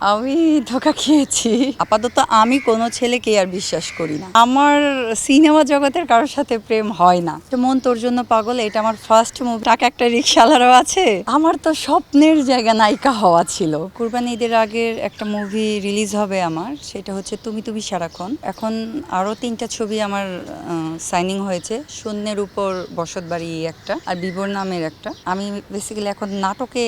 আমি ধোঁকা খেয়েছি। আপাতত আমি কোনো ছেলেকে আর বিশ্বাস করি না। আমার সিনেমা জগতের কারোর সাথে প্রেম হয় না। মন তোর জন্য পাগল, এটা আমার ফার্স্ট মুভি। টাকা একটা রিকশাওয়ালারও আছে। আমার তো স্বপ্নের জায়গা নায়িকা হওয়া ছিল। কুরবানি ঈদের আগের একটা মুভি রিলিজ হবে আমার, সেটা হচ্ছে তুমি তুমি সারাক্ষণ। এখন আরো 3টা ছবি আমার সাইনিং হয়েছে। শূন্যের উপর বসত বাড়ি একটা, আর বিবর নামের একটা। আমি বেসিক্যালি এখন নাটকে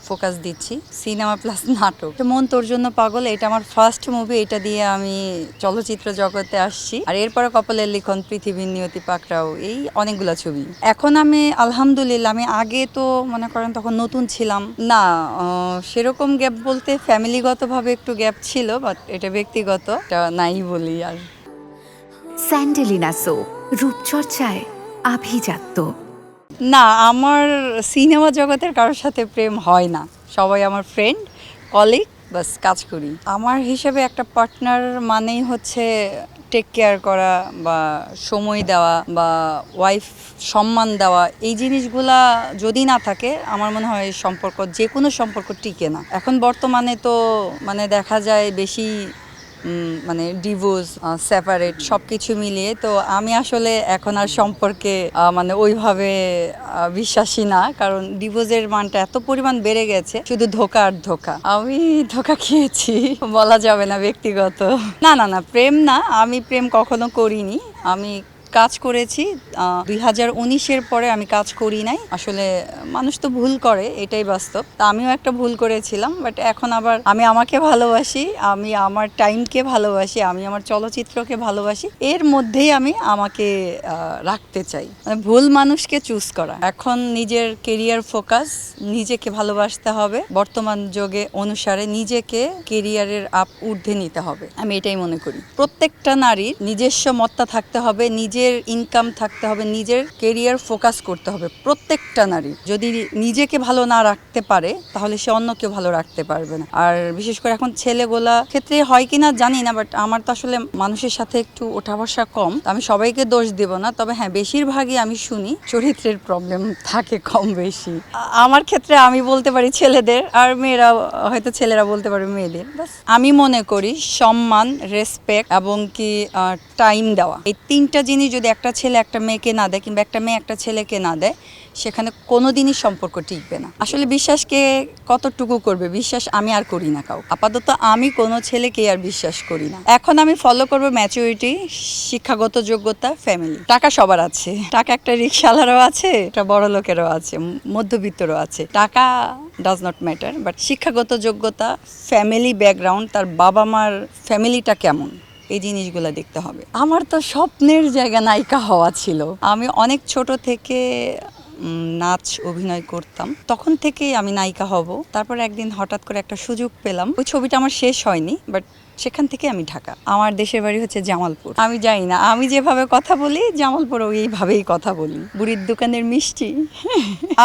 ফোকাস দিচ্ছি, সিনেমা প্লাস নাটক। মন তোর জন্য পাগল, এটা আমার ফার্স্ট মুভি। এটা দিয়ে আমি চলচ্চিত্র জগতে আসছি। আর এরপরে কপালের লিখন, পৃথিবীর নিয়তি, পাকড়াও, এই অনেকগুলো ছবি। এখন আমি আলহামদুলিল্লাহ, আমি আগে তো মনে করেন তখন নতুন ছিলাম না, সেরকম গ্যাপ বলতে ফ্যামিলিগতভাবে একটু গ্যাপ ছিল, বাট এটা ব্যক্তিগত, এটা নাই বলি আর। স্যান্ডেলিনা সো, রূপচর্চায় আভিজাত্য। না, আমার সিনেমা জগতের কারোর সাথে প্রেম হয় না। সবাই আমার ফ্রেন্ড, কলিগ, বাস কাজ করি। আমার হিসেবে একটা পার্টনার মানেই হচ্ছে টেক কেয়ার করা বা সময় দেওয়া বা ওয়াইফ সম্মান দেওয়া। এই জিনিসগুলা যদি না থাকে, আমার মনে হয় সম্পর্ক, যে কোনো সম্পর্ক টিকে না। এখন বর্তমানে তো মানে দেখা যায় বেশি মানে ডিভোর্স, সেপারেট, সব কিছু মিলিয়ে। তো আমি আসলে এখন আর সম্পর্কে মানে ওইভাবে বিশ্বাসী না, কারণ ডিভোর্সের মানটা এত পরিমাণ বেড়ে গেছে, শুধু ধোঁকা আর ধোঁকা। আমি ধোঁকা খেয়েছি, বলা যাবে না ব্যক্তিগত। না না না, প্রেম না, আমি প্রেম কখনো করিনি। আমি কাজ করেছি 2019-এর পরে আমি কাজ করি নাই। আসলে মানুষ তো ভুল করে, এটাই বাস্তব। তা আমিও একটা ভুল করেছিলাম, বাট এখন আবার আমি আমাকে ভালোবাসি, আমি আমার টাইমকে ভালোবাসি, আমি আমার চলচ্চিত্রকে ভালোবাসি। এর মধ্যেই আমি আমাকে রাখতে চাই। মানে ভুল মানুষকে চুজ করা। এখন নিজের কেরিয়ার ফোকাস, নিজেকে ভালোবাসতে হবে। বর্তমান যুগে অনুসারে নিজেকে কেরিয়ারের ঊর্ধ্বে নিতে হবে, আমি এটাই মনে করি। প্রত্যেকটা নারীর নিজস্ব মত্তা থাকতে হবে, নিজের ইনকাম থাকতে হবে, নিজের কেরিয়ার ফোকাস করতে হবে। প্রত্যেকটা নারী যদি নিজেকে ভালো না রাখতে পারে, তাহলে সে অন্যকে ভালো রাখতে পারবে না। আর বিশেষ করে এখন ছেলেগুলা ক্ষেত্রে হয় কিনা জানি না, বাট আমার তো আসলে মানুষের সাথে একটু ওঠা বসা কম, আমি সবাইকে দোষ দেব না। তবে হ্যাঁ, বেশিরভাগই আমি শুনি চরিত্রের প্রবলেম থাকে কম বেশি। আমার ক্ষেত্রে আমি বলতে পারি ছেলেদের, আর মেয়েরা হয়তো ছেলেরা বলতে পারে মেয়েদের। আমি মনে করি সম্মান, রেসপেক্ট এবং কি টাইম দেওয়া, এই 3টা জিনিস যদি একটা ছেলে একটা মেয়েকে না দেয়, কিংবা একটা মেয়ে একটা ছেলেকে না দেয়, সেখানে কোনোদিনই সম্পর্ক টিকবে না। আসলে বিশ্বাসকে কতটুকু করবে, বিশ্বাস আমি আর করি না কাউ। আপাতত আমি কোনো ছেলেকে আর বিশ্বাস করি না। এখন আমি ফলো করবো ম্যাচুরিটি, শিক্ষাগত যোগ্যতা, ফ্যামিলি। টাকা সবার আছে, টাকা একটা রিকশাওয়ালারও আছে, একটা বড় লোকেরও আছে, মধ্যবিত্তরও আছে। টাকা ডাজ নট ম্যাটার, বাট শিক্ষাগত যোগ্যতা, ফ্যামিলি ব্যাকগ্রাউন্ড, তার বাবা মার ফ্যামিলিটা কেমন, এই জিনিসগুলো দেখতে হবে। আমার তো স্বপ্নের জায়গা নায়িকা হওয়া ছিল। আমি অনেক ছোট থেকে নাচ অভিনয় করতাম, তখন থেকেই আমি নায়িকা হব। তারপর একদিন হঠাৎ করে একটা সুযোগ পেলাম। ওই ছবিটা আমার শেষ হয়নি, বাট সেখান থেকে আমি ঢাকা। আমার দেশের বাড়ি হচ্ছে জামালপুর। আমি জানি না, আমি যেভাবে কথা বলি জামালপুরও এইভাবেই কথা বলি। বুড়ির দোকানের মিষ্টি।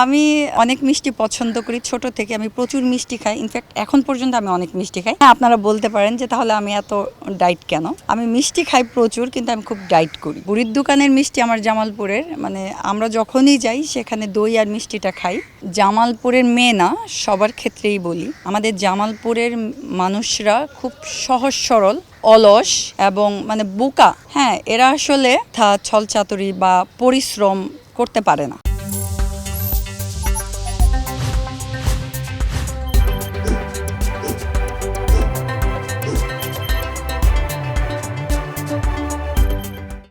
আমি অনেক মিষ্টি পছন্দ করি, ছোট থেকে আমি প্রচুর মিষ্টি খাই। ইনফ্যাক্ট এখন পর্যন্ত আমি অনেক মিষ্টি খাই। হ্যাঁ, আপনারা বলতে পারেন যে তাহলে আমি এত ডাইট কেন। আমি মিষ্টি খাই প্রচুর, কিন্তু আমি খুব ডাইট করি। বুড়ির দোকানের মিষ্টি আমার জামালপুরের, মানে আমরা যখনই যাই সেখানে দই আর মিষ্টিটা খাই। জামালপুরের মেয়ে না, সবার ক্ষেত্রেই বলি, আমাদের জামালপুরের মানুষরা খুব সহজ সরল, অলস এবং মানে বোকা। হ্যাঁ, এরা আসলে ছলচাতুরি বা পরিশ্রম করতে পারে না।